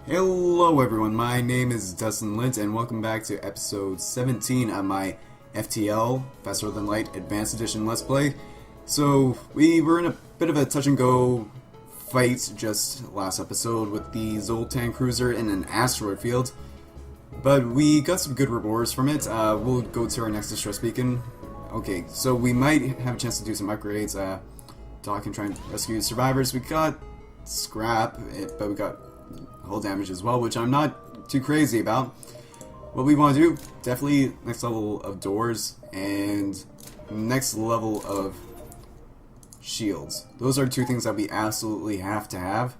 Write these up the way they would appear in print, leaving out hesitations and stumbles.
Hello everyone, my name is DustInLint and welcome back to episode 17 of my FTL, Faster Than Light Advanced Edition Let's Play. So, we were in a bit of a touch and go fight just last episode with the Zoltan cruiser in an asteroid field, but we got some good rewards from it. We'll go to our next distress beacon. Okay, so we might have a chance to do some upgrades. Doc and try and rescue survivors. We got scrap, but we got hull damage as well, which I'm not too crazy about. What we want to do, definitely next level of doors and next level of shields. Those are two things that we absolutely have to have.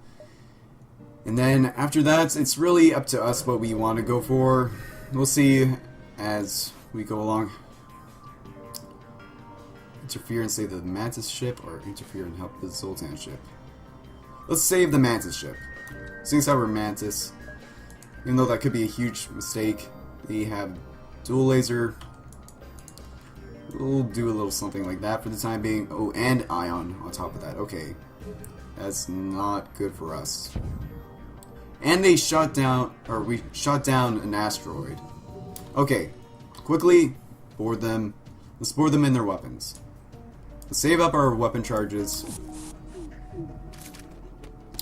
And then after that, it's really up to us what we want to go for. We'll see as we go along. Interfere and save the Mantis ship, or interfere and help the Zoltan ship. Let's save the Mantis ship. Since we're Mantis, even though that could be a huge mistake, they have dual laser. We'll do a little something like that for the time being. Oh, and ion on top of that. Okay, that's not good for us. And they shot down, or we shot down an asteroid. Okay, quickly board them. Let's board them in their weapons. Let's save up our weapon charges.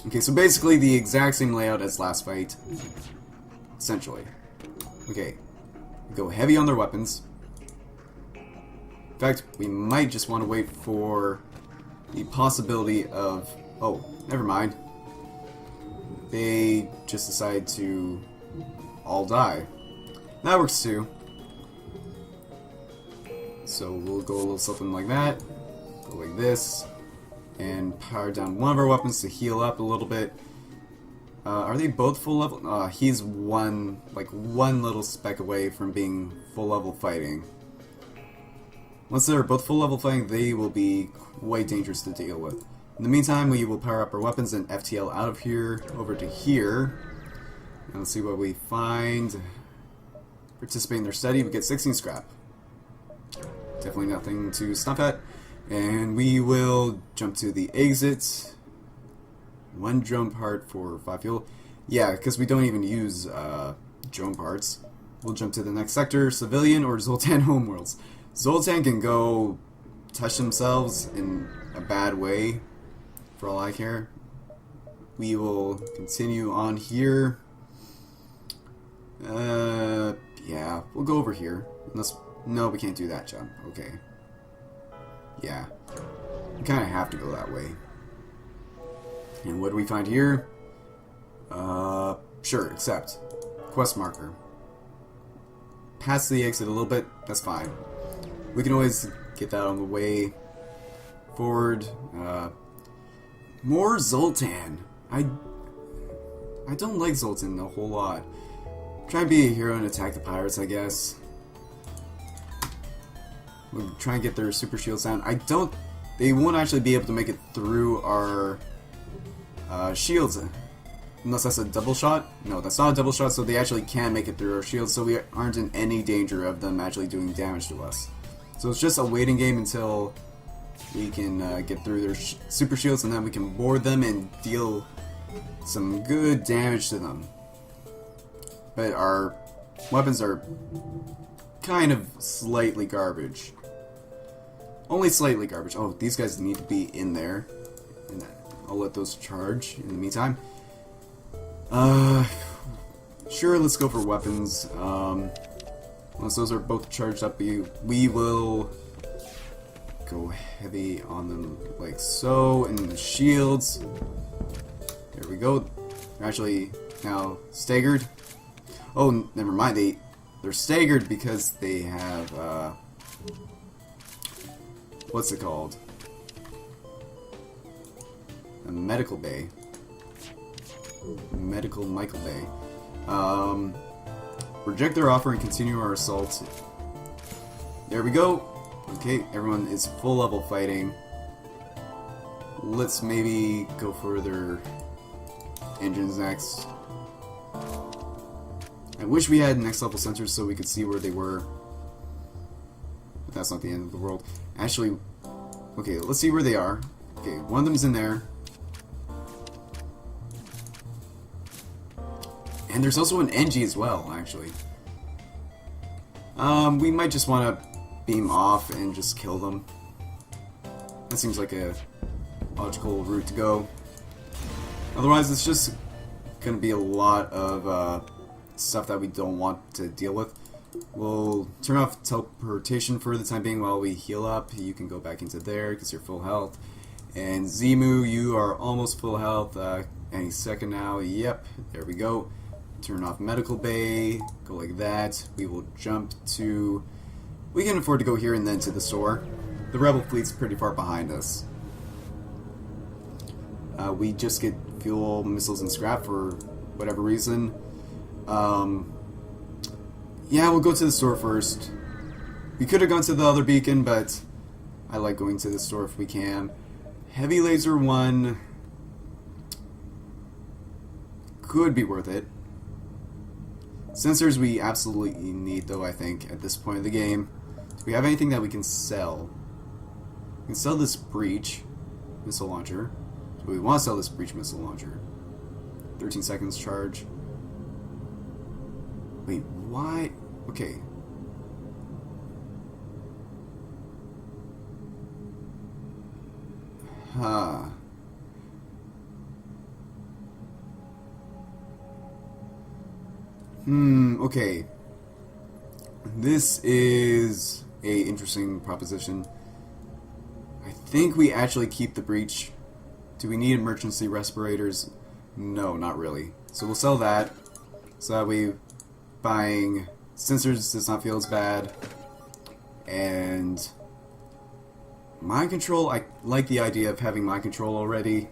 Okay, so basically the exact same layout as last fight, essentially. Okay, go heavy on their weapons. In fact, we might just want to wait for the possibility of... Oh, never mind. They just decide to all die. That works too. So we'll go a little something like that. Go like this. And power down one of our weapons to heal up a little bit. Are they both full level? He's one little speck away from being full level fighting. Once they're both full level fighting, they will be quite dangerous to deal with. In the meantime, we will power up our weapons and FTL out of here, over to here. And let's see what we find. Participate in their study, we get 16 scrap. Definitely nothing to stop at. And we will jump to the exit. One drone part for 5 fuel. Yeah, because we don't even use drone parts. We'll jump to the next sector, civilian or Zoltan homeworlds. Zoltan can go touch themselves in a bad way, for all I care. We will continue on here. Yeah, we'll go over here. Unless, no, we can't do that jump. Okay. Yeah, we kind of have to go that way. And what do we find here? Sure, accept. Quest marker. Past the exit a little bit, that's fine. We can always get that on the way forward. More Zoltan. I don't like Zoltan a whole lot. Try and be a hero and attack the pirates, I guess. We'll try and get their super shields down. They won't actually be able to make it through our shields. Unless that's a double shot? No, that's not a double shot, so they actually can make it through our shields, so we aren't in any danger of them actually doing damage to us. So it's just a waiting game until we can get through their super shields, and then we can board them and deal some good damage to them. But our weapons are kind of slightly garbage. Only slightly garbage. Oh, these guys need to be in there. And I'll let those charge in the meantime. Sure, let's go for weapons. Once those are both charged up, we will go heavy on them like so. And the shields. There we go. They're actually now staggered. Oh, never mind. They're staggered because they have, what's it called? A medical bay. Medical Michael Bay. Reject their offer and continue our assault. There we go. Okay, everyone is full level fighting. Let's maybe go for their engines next. I wish we had next level sensors so we could see where they were. But that's not the end of the world. Actually, okay, let's see where they are. Okay, one of them's in there. And there's also an NG as well, actually. We might just want to beam off and just kill them. That seems like a logical route to go. Otherwise, it's just going to be a lot of stuff that we don't want to deal with. We'll turn off teleportation for the time being while we heal up. You can go back into there because you're full health. And Zimu, you are almost full health any second now. Yep, there we go. Turn off medical bay, go like that. We will jump to... We can afford to go here and then to the store. The rebel fleet's pretty far behind us. We just get fuel, missiles, and scrap for whatever reason. Yeah, we'll go to the store first. We could have gone to the other beacon, but I like going to the store if we can. Heavy laser 1 could be worth it. Sensors we absolutely need, though, I think, at this point of the game. Do we have anything that we can sell? We can sell this breach missile launcher. Do we want to sell this breach missile launcher? 13 seconds charge. Wait, why? Okay. Huh. Okay. This is a interesting proposition. I think we actually keep the breach. Do we need emergency respirators? No, not really. So we'll sell that. So that way buying sensors does not feel as bad. And mind control, I like the idea of having mind control already.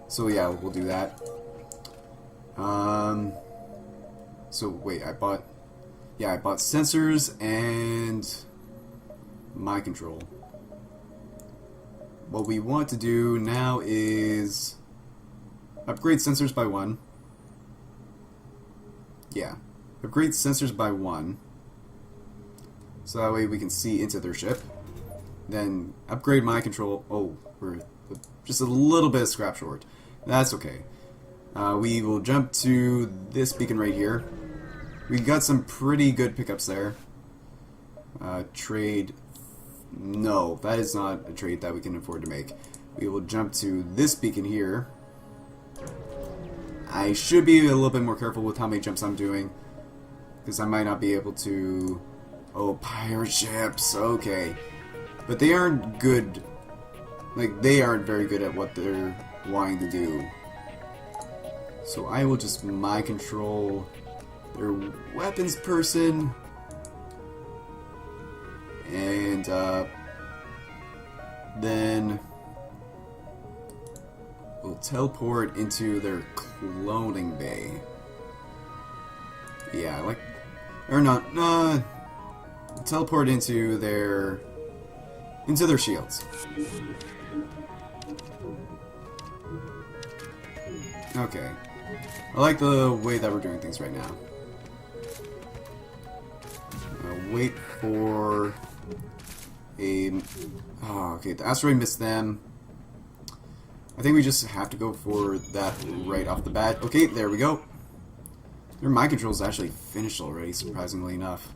So yeah, we'll do that. So wait, I bought sensors and mind control. What we want to do now is upgrade sensors by 1. Yeah, upgrade sensors by 1. So that way we can see into their ship. Then upgrade mind control. Oh, we're just a little bit of scrap short. That's okay. We will jump to this beacon right here. We got some pretty good pickups there. Trade. No, that is not a trade that we can afford to make. We will jump to this beacon here. I should be a little bit more careful with how many jumps I'm doing, because I might not be able to... Oh, pirate ships, okay. But they aren't good. Like, they aren't very good at what they're wanting to do. So I will just mind control their weapons person. And then we'll teleport into their cloning bay. Yeah, like, or not, teleport into their shields. Okay, I like the way that we're doing things right now. Wait for a... Oh, okay, the asteroid missed them. I think we just have to go for that right off the bat. Okay, there we go. Their mind control is actually finished already, surprisingly enough.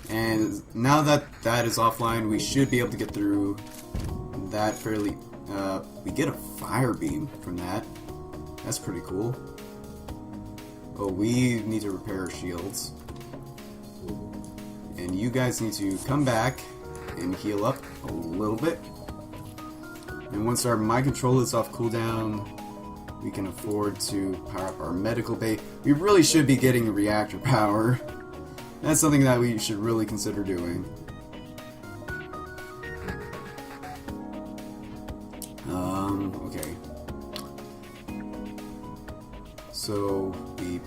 And now that that is offline, we should be able to get through that fairly... we get a fire beam from that. That's pretty cool. Oh, we need to repair our shields. And you guys need to come back and heal up a little bit. And once our mind control is off cooldown, we can afford to power up our medical bay. We really should be getting reactor power. That's something that we should really consider doing. Okay. So we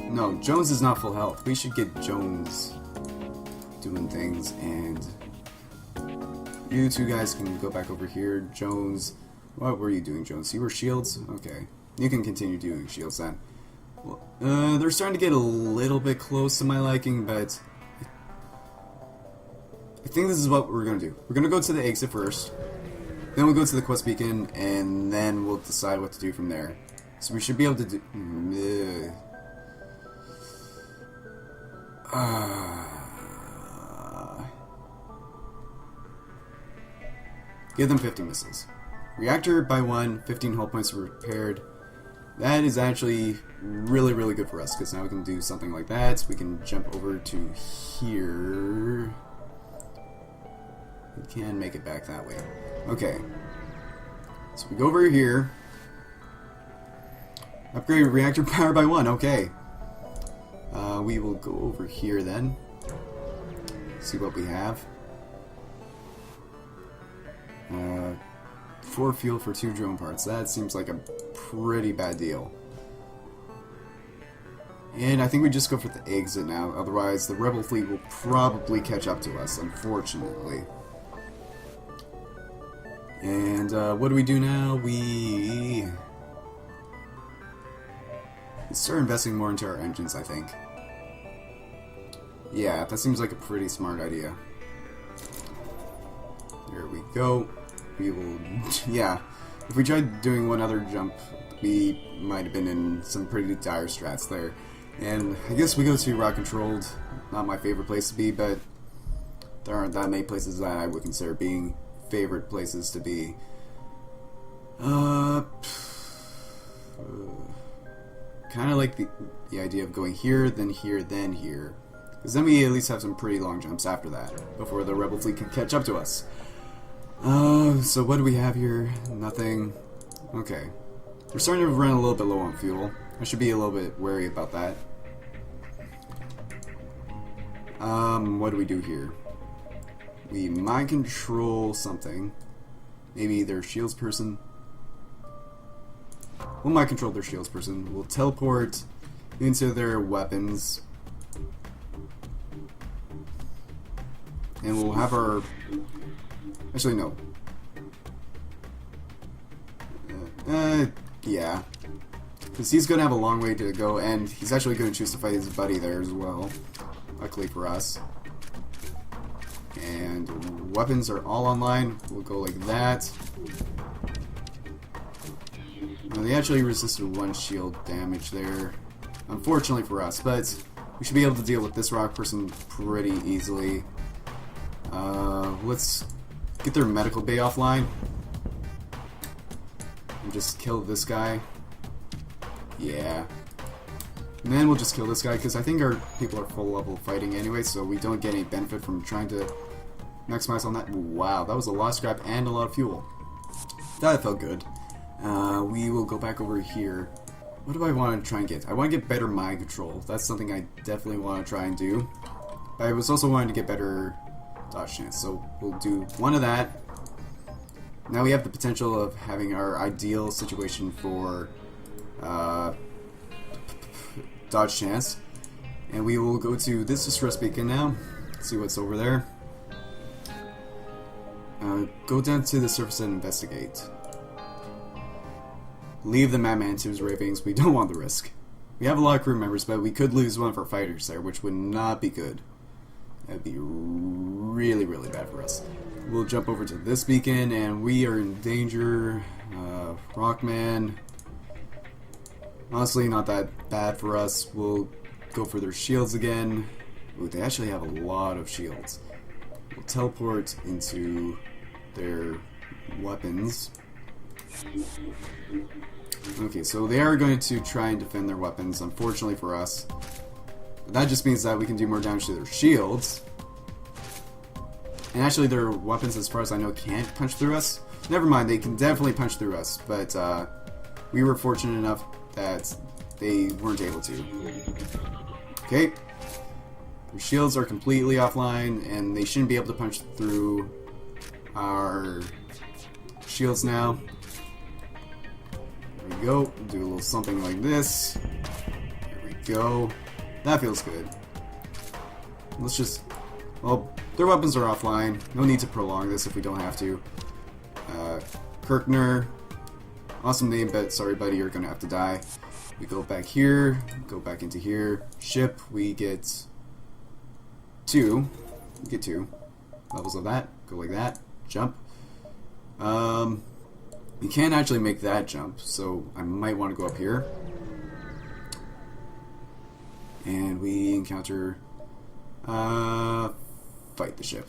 no, Jones is not full health. We should get Jones doing things, and you two guys can go back over here. Jones, what were you doing, Jones? You were shields? Okay. You can continue doing shields then. Well, they're starting to get a little bit close to my liking, but I think this is what we're going to do. We're going to go to the exit first, then we'll go to the quest beacon, and then we'll decide what to do from there. So we should be able to do... Give them 50 missiles. Reactor by 1, 15 hull points repaired. That is actually really, really good for us, because now we can do something like that. We can jump over to here. We can make it back that way. Okay. So we go over here. Upgrade reactor power by 1, okay. We will go over here then. See what we have. 4 fuel for 2 drone parts. That seems like a pretty bad deal. And I think we just go for the exit now, otherwise the rebel fleet will probably catch up to us, unfortunately. And what do we do now? We start investing more into our engines, I think. Yeah, that seems like a pretty smart idea. There we go. We will... yeah. If we tried doing one other jump, we might have been in some pretty dire strats there. And I guess we go to rock controlled. Not my favorite place to be, but there aren't that many places that I would consider being favorite places to be. Kind of like the idea of going here, then here, then here. Because then we at least have some pretty long jumps after that, before the rebel fleet can catch up to us. So what do we have here? Nothing. Okay. We're starting to run a little bit low on fuel. I should be a little bit wary about that. What do we do here? We mind control something. Maybe their shields person. We'll mind control their shields person. We'll teleport into their weapons. And we'll have our... Actually, no. Yeah. Because he's going to have a long way to go, and he's actually going to choose to fight his buddy there as well. Luckily for us. And weapons are all online. We'll go like that. Now, they actually resisted 1 shield damage there. Unfortunately for us, but we should be able to deal with this rock person pretty easily. Let's get their medical bay offline. And just kill this guy. Yeah. And then we'll just kill this guy, because I think our people are full level fighting anyway, so we don't get any benefit from trying to maximize on that. Wow, that was a lot of scrap and a lot of fuel. That felt good. We will go back over here. What do I want to try and get? I want to get better mind control. That's something I definitely want to try and do. But I was also wanting to get better dodge chance, so we'll do 1 of that. Now we have the potential of having our ideal situation for dodge chance, and we will go to this distress beacon now. See what's over there. Go down to the surface and investigate. Leave the madman to his ravings. We don't want the risk. We have a lot of crew members, but we could lose one of our fighters there, which would not be good. That'd be really, really bad for us. We'll jump over to this beacon, and we are in danger. Rockman. Honestly, not that bad for us. We'll go for their shields again. Ooh, they actually have a lot of shields. We'll teleport into their weapons. Okay, so they are going to try and defend their weapons, unfortunately for us. But that just means that we can do more damage to their shields. And actually their weapons, as far as I know, can't punch through us. Never mind, they can definitely punch through us, but we were fortunate enough that they weren't able to. Okay. Their shields are completely offline, and they shouldn't be able to punch through our shields now. There we go. Do a little something like this. There we go. That feels good. Let's just... well, their weapons are offline. No need to prolong this if we don't have to. Kirkner. Awesome name, but sorry buddy, you're gonna have to die. We go back here. Go back into here. Ship. We get 2. We get 2 levels of that. Go like that. Jump. We can't actually make that jump, so I might want to go up here. And we encounter Fight the ship.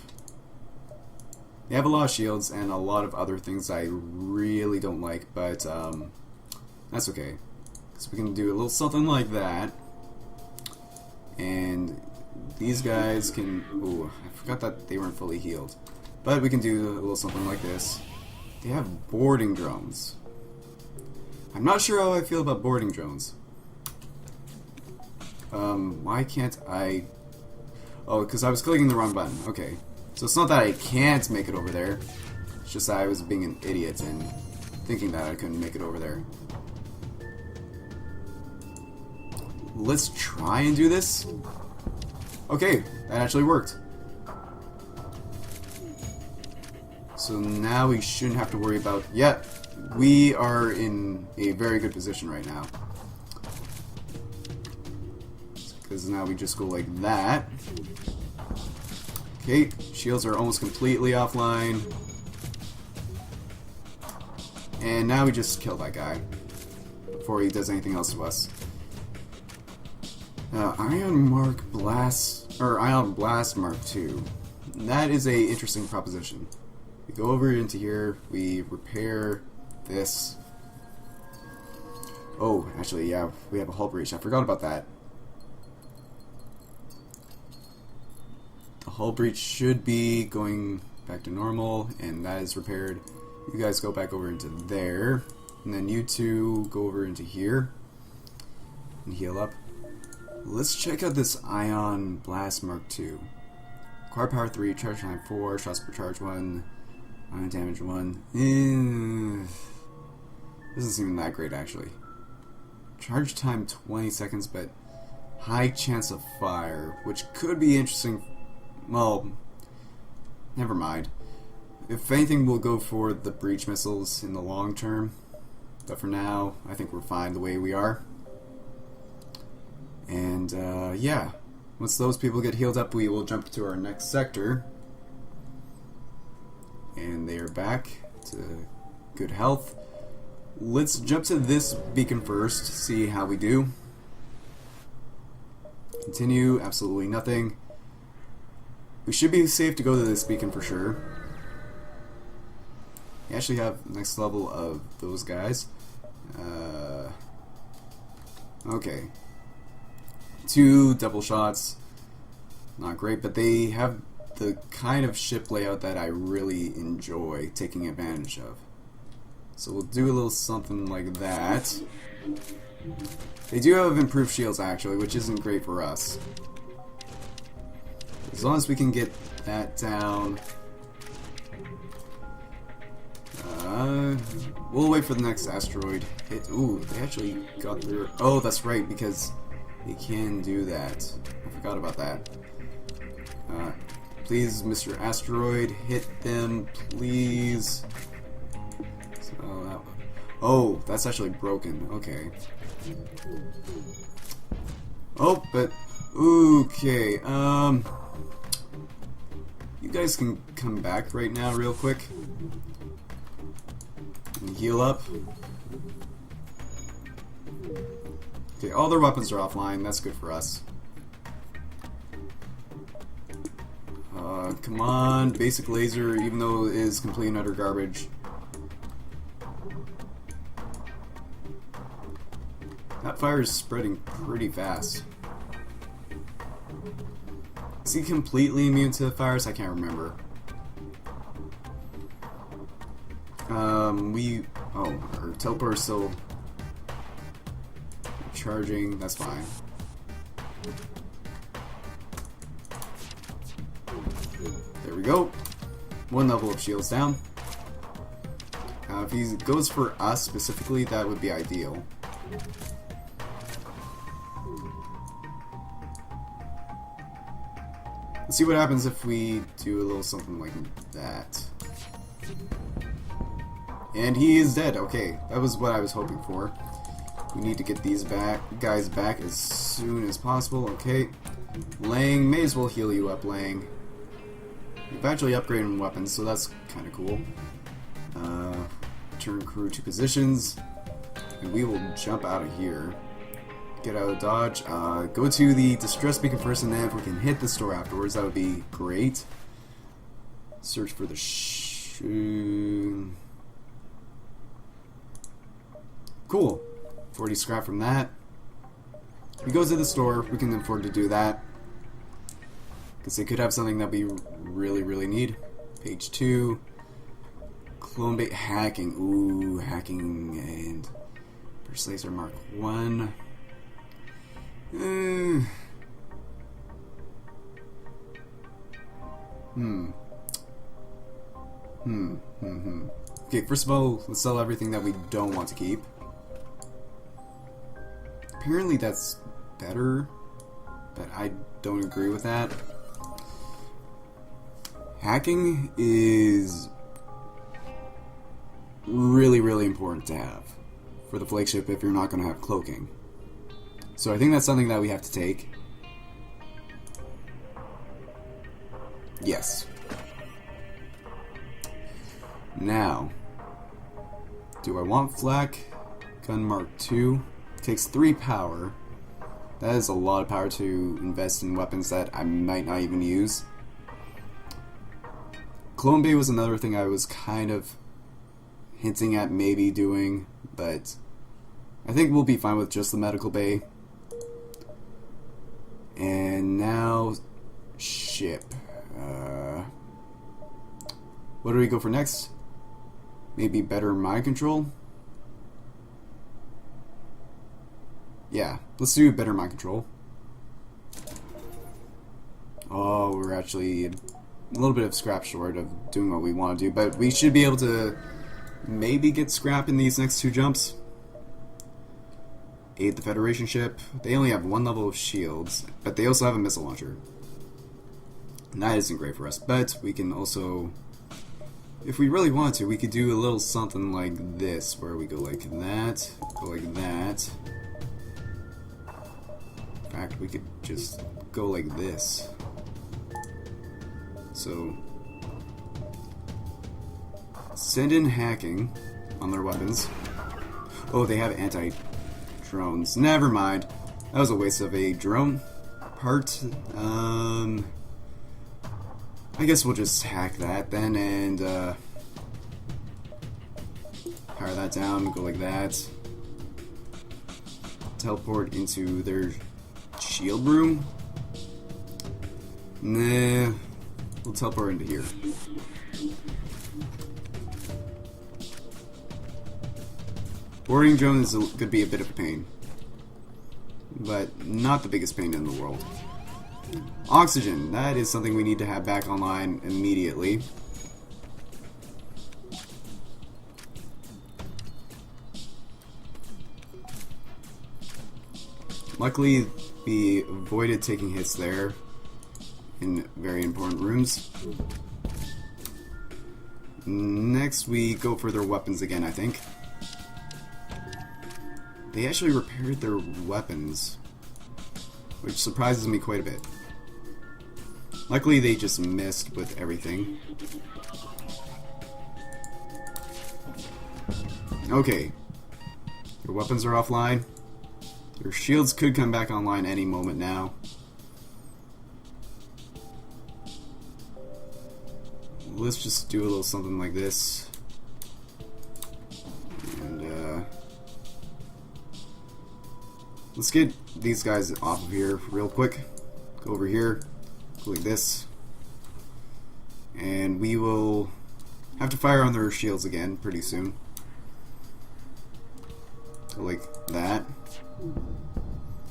They have a lot of shields and a lot of other things I really don't like, but that's okay. So we can do a little something like that. And these guys can... Ooh, I forgot that they weren't fully healed. But we can do a little something like this. They have boarding drones. I'm not sure how I feel about boarding drones. Why can't I... Oh, because I was clicking the wrong button. Okay. So it's not that I can't make it over there. It's just that I was being an idiot and thinking that I couldn't make it over there. Let's try and do this. Okay, that actually worked. So now we shouldn't have to worry about... Yep, we are in a very good position right now. Because now we just go like that. Okay, shields are almost completely offline. And now we just kill that guy before he does anything else to us. Ion Blast Mark II. That is a interesting proposition. We go over into here, we repair this. Oh, actually, yeah, we have a hull breach. I forgot about that. The hull breach should be going back to normal, and that is repaired. You guys go back over into there, and then you two go over into here and heal up. Let's check out this Ion Blast Mark II. Core power 3, charge time 4, shots per charge 1, ion damage 1. Doesn't seem that great actually. Charge time 20 seconds, but high chance of fire, which could be interesting. Well, never mind. If anything, we'll go for the breach missiles in the long term. But for now, I think we're fine the way we are. And yeah, once those people get healed up, we will jump to our next sector. And they are back to good health. Let's jump to this beacon first, see how we do. Continue, absolutely nothing. We should be safe to go to this beacon for sure. We actually have next level of those guys. Okay. 2 double shots. Not great, but they have the kind of ship layout that I really enjoy taking advantage of. So we'll do a little something like that. They do have improved shields actually, which isn't great for us. As long as we can get that down. We'll wait for the next asteroid hit. Ooh, they actually got through. Oh, that's right, because they can do that. I forgot about that. Please, Mr. Asteroid, hit them, please. So oh, that's actually broken. Okay. Oh, but okay. You guys can come back right now, real quick, and heal up. Okay, all their weapons are offline. That's good for us. Come on, basic laser, even though it is complete and utter garbage. That fire is spreading pretty fast. Is he completely immune to the fires? I can't remember. Oh, our teleporter is still charging. That's fine. There we go. 1 level of shields down. If he goes for us specifically, that would be ideal. Let's see what happens if we do a little something like that. And he is dead. Okay, that was what I was hoping for. We need to get these guys back as soon as possible. Okay. Lang, may as well heal you up, Lang. We've actually upgraded weapons, so that's kind of cool. Turn crew to positions, and we will jump out of here. Get out of dodge. Go to the distress beacon first, and then if we can hit the store afterwards, that would be great. Search for the cool. 40 scrap from that. We go to the store. We can afford to do that because they could have something that we really need. Page 2. Clone bait hacking. Ooh, hacking and burst laser Mark 1. Okay, first of all, let's sell everything that we don't want to keep. Apparently that's better, but I don't agree with that. Hacking is really important to have for the flagship if you're not going to have cloaking. So I think that's something that we have to take. Yes. Now, do I want flak gun Mark II? Takes 3 power. That is a lot of power to invest in weapons that I might not even use. Clone Bay was another thing I was kind of hinting at maybe doing, but I think we'll be fine with just the medical bay. And now, ship. What do we go for next? Maybe better mind control? Yeah, let's do better mind control. Oh, we're actually a little bit of scrap short of doing what we want to do, but we should be able to maybe get scrap in these next 2 jumps. Aid the Federation ship. They only have 1 level of shields, but they also have a missile launcher. And that isn't great for us, but we can also, if we really want to, we could do a little something like this, where we go like that, go like that. In fact, we could just go like this. So, send in hacking on their weapons. Oh, they have anti-drones. Never mind. That was a waste of a drone part. I guess we'll just hack that then and power that down, go like that. Teleport into their shield room. Nah, we'll teleport into here. Boarding drone could be a bit of a pain, but not the biggest pain in the world. Oxygen, that is something we need to have back online immediately. Luckily, we avoided taking hits there in very important rooms. Next, we go for their weapons again, I think. They actually repaired their weapons, which surprises me quite a bit. Luckily, they just missed with everything. Okay. Your weapons are offline. Your shields could come back online any moment now. Let's just do a little something like this. And, let's get these guys off of here real quick. Go over here. Go like this. And we will have to fire on their shields again pretty soon. Go like that.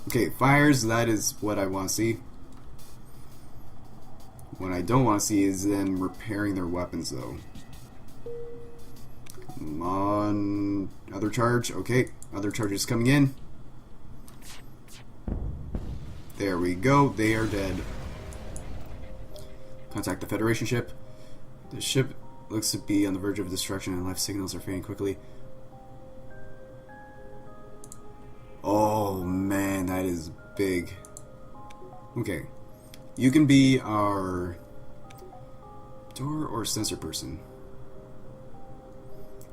Okay, fires, that is what I want to see. What I don't want to see is them repairing their weapons, though. Come on. Other charge. Okay, other charge is coming in. There we go. They are dead. Contact the Federation ship. The ship looks to be on the verge of destruction and life signals are fading quickly. Oh man, that is big. Okay. You can be our door or sensor person.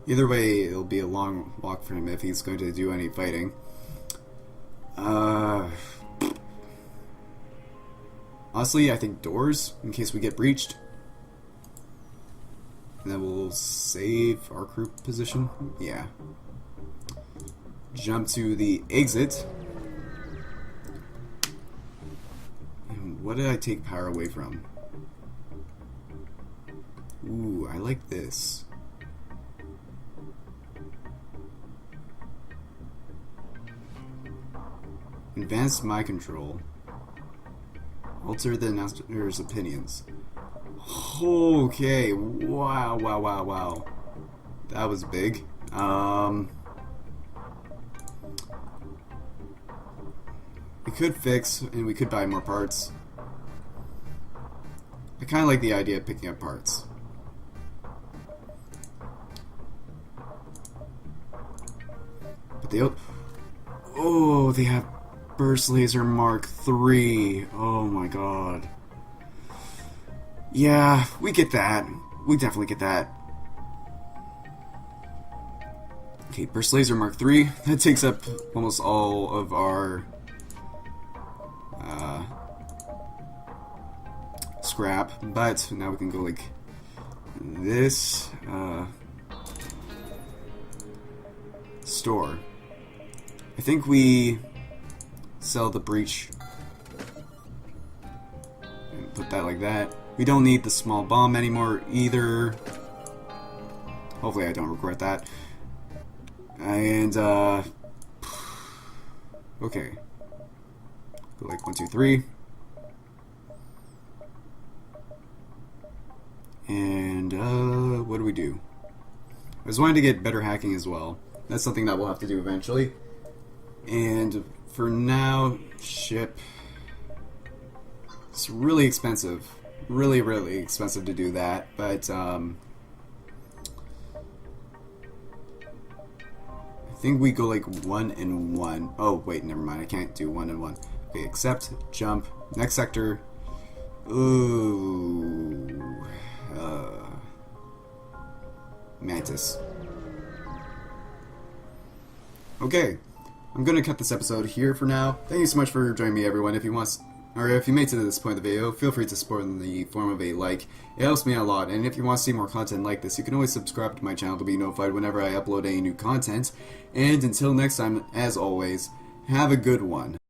Either way, it'll be a long walk for him if he's going to do any fighting. Honestly, I think doors, in case we get breached. And then we'll save our crew position. Yeah. Jump to the exit. And what did I take power away from? Ooh, I like this. Advanced mind control. Alter the announcer's opinions. Okay, wow, wow, wow, wow. That was big. We could fix, and we could buy more parts. I kind of like the idea of picking up parts. But they... Oh, they have Burst Laser Mark III. Oh my god. Yeah, we get that. We definitely get that. Okay, Burst Laser Mark III. That takes up almost all of our scrap. But now we can go like this. Store. I think we sell the breach and put that like that. We don't need the small bomb anymore either. Hopefully I don't regret that. And okay, go like 1, 2, 3, and what do we do? I was wanting to get better hacking as well. That's something that we'll have to do eventually. And for now, ship. It's really expensive. Really, really expensive to do that. But, I think we go like 1 and 1. Oh, wait, never mind. I can't do 1 and 1. Okay, accept, jump, next sector. Ooh. Mantis. Okay. I'm going to cut this episode here for now. Thank you so much for joining me, everyone. If you want, or if you made it to this point of the video, feel free to support in the form of a like. It helps me out a lot. And if you want to see more content like this, you can always subscribe to my channel to be notified whenever I upload any new content. And until next time, as always, have a good one.